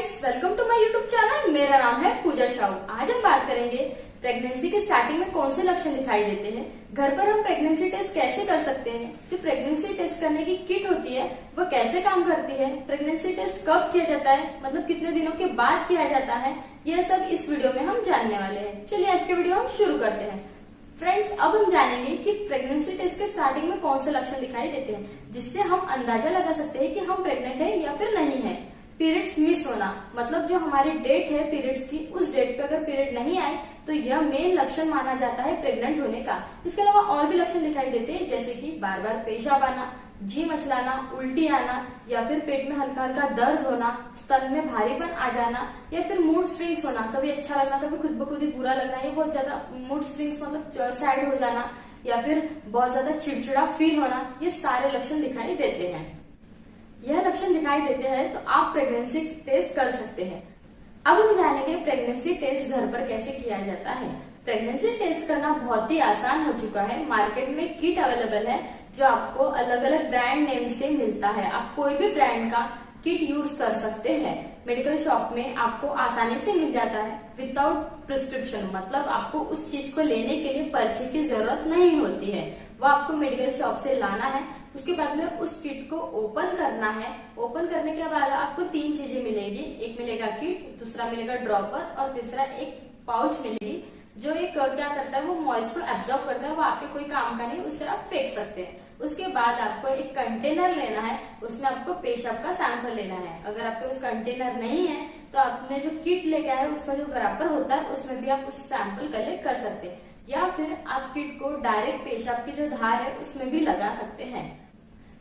Friends, welcome to my YouTube channel. मेरा नाम है पूजा साहू। आज हम बात करेंगे प्रेगनेंसी के स्टार्टिंग में कौन से लक्षण दिखाई देते हैं, घर पर हम प्रेगनेंसी टेस्ट कैसे कर सकते हैं, जो प्रेगनेंसी टेस्ट करने की किट होती है वो कैसे काम करती है, प्रेगनेंसी टेस्ट कब किया जाता है, मतलब कितने दिनों के बाद किया जाता है, यह सब इस वीडियो में हम जानने वाले हैं। चलिए आज के वीडियो हम शुरू करते हैं। फ्रेंड्स, अब हम जानेंगे कि प्रेगनेंसी टेस्ट के स्टार्टिंग में कौन से लक्षण दिखाई देते हैं जिससे हम अंदाजा लगा सकते हैं कि हम प्रेग्नेंट है या फिर नहीं है। पीरियड्स मिस होना, मतलब जो हमारी डेट है पीरियड्स की, उस डेट पे अगर पीरियड नहीं आए तो यह मेन लक्षण माना जाता है प्रेग्नेंट होने का। इसके अलावा और भी लक्षण दिखाई देते हैं, जैसे कि बार बार पेशाब आना, जी मचलाना, उल्टी आना, या फिर पेट में हल्का हल्का दर्द होना, स्तन में भारीपन आ जाना, या फिर मूड स्विंग्स होना, कभी अच्छा लगना कभी खुद ब खुद ही बुरा लगना, ये बहुत ज्यादा मूड स्विंग्स मतलब सैड हो जाना, या फिर बहुत ज्यादा चिड़चिड़ा फील होना, ये सारे लक्षण दिखाई देते हैं। यह लक्षण दिखाई देते हैं तो आप प्रेगनेंसी टेस्ट कर सकते हैं। अब हम जानेंगे प्रेगनेंसी टेस्ट घर पर कैसे किया जाता है। प्रेगनेंसी टेस्ट करना बहुत ही आसान हो चुका है। मार्केट में किट अवेलेबल है जो आपको अलग अलग ब्रांड नेम से मिलता है। आप कोई भी ब्रांड का किट यूज कर सकते हैं। मेडिकल शॉप में आपको आसानी से मिल जाता है विदाउट प्रिस्क्रिप्शन, मतलब आपको उस चीज को लेने के लिए पर्ची की जरूरत नहीं होती है। वो आपको मेडिकल शॉप से लाना है, उसके बाद में उस किट को ओपन करना है। ओपन करने के बाद आपको 3 चीजें मिलेगी, एक मिलेगा किट, दूसरा मिलेगा ड्रॉपर और तीसरा एक पाउच मिलेगी जो एक क्या करता है, वो मॉइस्ट को एब्जॉर्ब करता है। वो आपके कोई काम का नहीं, उससे आप फेंक सकते हैं। उसके बाद आपको एक कंटेनर लेना है, उसमें आपको पेशाब का सैंपल लेना है। अगर आपके पास कंटेनर नहीं है तो आपने जो किट लेके आए उसका जो बराबर होता है उसमें भी आप उस सैंपल कलेक्ट कर सकते हैं, या फिर आप किट को डायरेक्ट पेशाब की जो धार है उसमें भी लगा सकते हैं।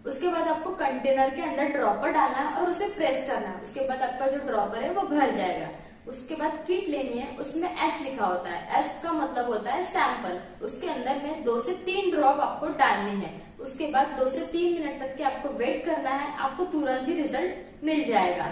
उसके बाद आपको कंटेनर के अंदर ड्रॉपर डालना है और उसे प्रेस करना है। उसके बाद आपका जो ड्रॉपर है वो भर जाएगा। उसके बाद किट लेनी है, उसमें एस लिखा होता है। एस का मतलब होता है सैंपल। उसके अंदर में 2 से 3 ड्रॉप आपको डालनी है। उसके बाद 2 से 3 मिनट तक के आपको वेट करना है, आपको तुरंत ही रिजल्ट मिल जाएगा।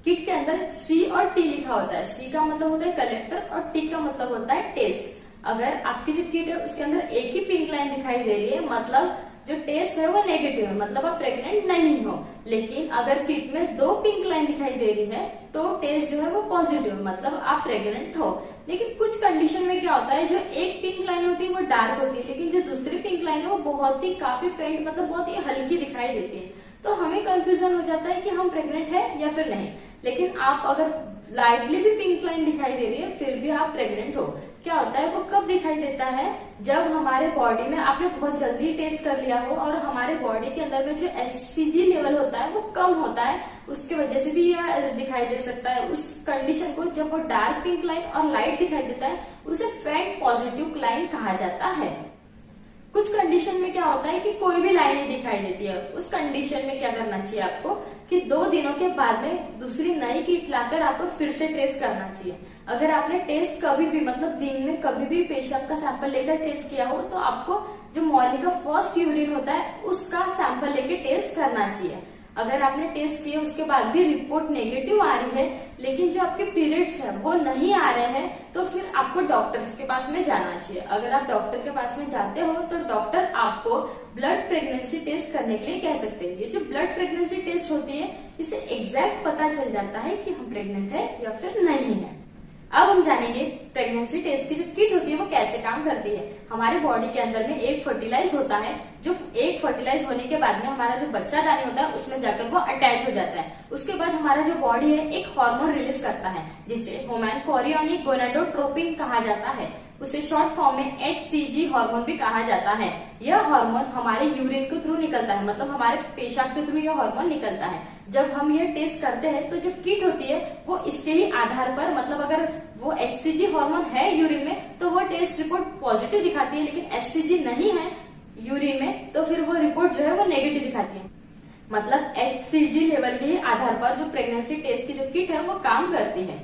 किट के अंदर सी और टी लिखा होता है। सी का मतलब होता है कलेक्टर और टी का मतलब होता है टेस्ट। अगर आपकी जो किट है उसके अंदर एक ही पिंक लाइन दिखाई दे रही है, मतलब जो टेस्ट है वो नेगेटिव है, मतलब आप प्रेग्नेंट नहीं हो। लेकिन अगर किट में 2 पिंक लाइन दिखाई दे रही है तो टेस्ट जो है वो पॉजिटिव है, मतलब आप प्रेग्नेंट हो। लेकिन कुछ कंडीशन में क्या होता है, जो एक पिंक लाइन होती है वो डार्क होती है, लेकिन जो दूसरी पिंक लाइन है वो बहुत ही काफी फेंट, मतलब बहुत ही हल्की दिखाई देती है। तो हमें कंफ्यूजन हो जाता है कि हम प्रेग्नेंट है या फिर नहीं। लेकिन आप अगर लाइटली भी पिंक लाइन दिखाई दे रही है फिर भी आप प्रेग्नेंट हो। क्या होता है, वो कब दिखाई देता है, जब हमारे बॉडी में आपने बहुत जल्दी टेस्ट कर लिया हो और हमारे बॉडी के अंदर में जो HCG लेवल होता है वो कम होता है, उसके वजह से भी यह दिखाई दे सकता है। उस कंडीशन को, जब वो डार्क पिंक लाइन और लाइट दिखाई देता है, उसे फेंट पॉजिटिव लाइन कहा जाता है। कुछ कंडीशन में क्या होता है कि कोई भी लाइन नहीं दिखाई देती है। उस कंडीशन में क्या करना चाहिए आपको कि 2 दिनों के बाद में दूसरी नई किट लाकर आपको फिर से टेस्ट करना चाहिए। अगर आपने टेस्ट कभी भी, मतलब दिन में कभी भी पेशाब का सैंपल लेकर टेस्ट किया हो तो आपको जो मॉर्निंग का फर्स्ट यूरिन होता है उसका सैंपल लेके टेस्ट करना चाहिए। अगर आपने टेस्ट किया उसके बाद भी रिपोर्ट नेगेटिव आ रही है लेकिन जो आपके पीरियड्स है वो नहीं आ रहे हैं तो फिर आपको डॉक्टर्स के पास में जाना चाहिए। अगर आप डॉक्टर के पास में जाते हो तो डॉक्टर आपको ब्लड प्रेगनेंसी टेस्ट करने के लिए कह सकते हैं। ये जो ब्लड प्रेगनेंसी टेस्ट होती है इससे एग्जैक्ट पता चल जाता है कि हम प्रेग्नेंट है या फिर नहीं है। अब हम जानेंगे प्रेगनेंसी टेस्ट की जो किट होती है वो कैसे काम करती है। हमारे बॉडी के अंदर में एक फर्टिलाइज होता है, जो एक फर्टिलाइज होने के बाद में हमारा जो बच्चादानी होता है उसमें जाकर वो अटैच हो जाता है। उसके बाद हमारा जो बॉडी है एक हार्मोन रिलीज करता है जिसे ह्यूमन कोरियोनिक गोनाडोट्रोपिन कहा जाता है। उसे शॉर्ट फॉर्म में HCG हार्मोन भी कहा जाता है। यह हार्मोन हमारे यूरिन के थ्रू निकलता है, मतलब हमारे पेशाब के थ्रू यह हार्मोन निकलता है। जब हम ये टेस्ट करते हैं तो जो किट होती है वो इसके ही आधार पर, मतलब अगर वो HCG हार्मोन है यूरिन में तो वो टेस्ट रिपोर्ट पॉजिटिव दिखाती है, लेकिन HCG नहीं है यूरिन में तो फिर वो रिपोर्ट जो है वो नेगेटिव दिखाती है। मतलब HCG लेवल के आधार पर जो प्रेगनेंसी टेस्ट की जो किट है वो काम करती है।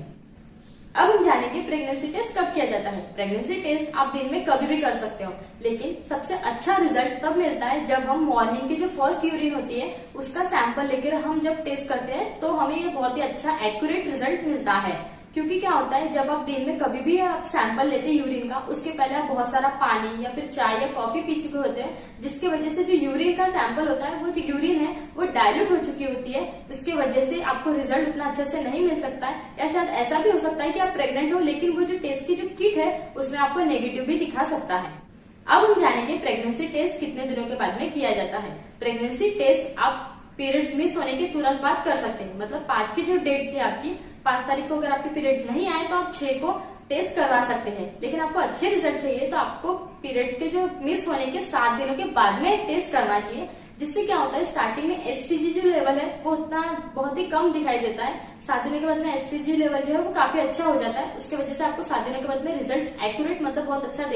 अब हम जानेंगे प्रेगनेंसी टेस्ट कब किया जाता है। प्रेगनेंसी टेस्ट आप दिन में कभी भी कर सकते हो, लेकिन सबसे अच्छा रिजल्ट तब मिलता है जब हम मॉर्निंग की जो फर्स्ट यूरिन होती है उसका सैंपल लेकर हम जब टेस्ट करते हैं तो हमें ये बहुत ही अच्छा एक्यूरेट रिजल्ट मिलता है। क्योंकि क्या होता है, जब आप दिन में कभी भी आप सैंपल लेते हैं यूरिन का, उसके पहले आप बहुत सारा पानी या फिर चाय या कॉफी पी चुके होते हैं, जिसकी वजह से जो यूरिन का सैंपल होता है, वो जो यूरिन है वो डाइल्यूट हो चुकी होती है। उसकी वजह से आपको रिजल्ट उतना अच्छे से नहीं मिल सकता है, या शायद ऐसा भी हो सकता है कि आप प्रेग्नेंट हो लेकिन वो जो टेस्ट की जो किट है उसमें आपको नेगेटिव भी दिखा सकता है। अब हम जानेंगे प्रेगनेंसी टेस्ट कितने दिनों के बाद में किया जाता है। प्रेगनेंसी टेस्ट आप पीरियड्स मिस होने के तुरंत बाद कर सकते हैं। मतलब 5 की जो डेट थी आपकी, 5 तारीख को अगर आपके पीरियड्स नहीं आए तो आप 6 को टेस्ट करवा सकते हैं। लेकिन आपको अच्छे रिजल्ट चाहिए तो आपको पीरियड्स के जो मिस होने के 7 दिनों के बाद में टेस्ट करना चाहिए। जिससे क्या होता है, स्टार्टिंग में एचसीजी जो लेवल है वो उतना बहुत ही कम दिखाई देता है। 7 दिनों के बाद में एचसीजी लेवल जो है वो काफी अच्छा हो जाता है। उसकी वजह से आपको 7 दिनों के बाद में रिजल्ट एक्यूरेट, मतलब बहुत अच्छा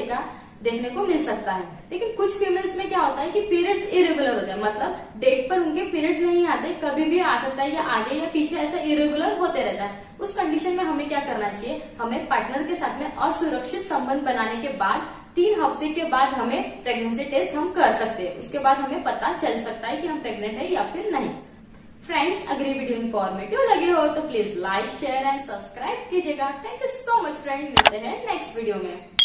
देखने को मिल सकता है। लेकिन कुछ फीमेल्स में क्या होता है कि पीरियड्स इरेगुलर होते हैं, मतलब डेट पर उनके पीरियड्स नहीं आते, कभी भी आ सकता है, या आगे या पीछे ऐसा इरेगुलर होते रहता है। उस कंडीशन में हमें क्या करना चाहिए, हमें पार्टनर के साथ में असुरक्षित संबंध बनाने के बाद 3 हफ्ते के बाद हमें प्रेगनेंसी टेस्ट हम कर सकते हैं। उसके बाद हमें पता चल सकता है कि हम प्रेग्नेंट है या फिर नहीं। फ्रेंड्स, अगर ये वीडियो इन्फॉर्मेटिव लगे हो तो please like, share and subscribe कीजिएगा। Thank you so much friend, मिलते हैं नेक्स्ट वीडियो में।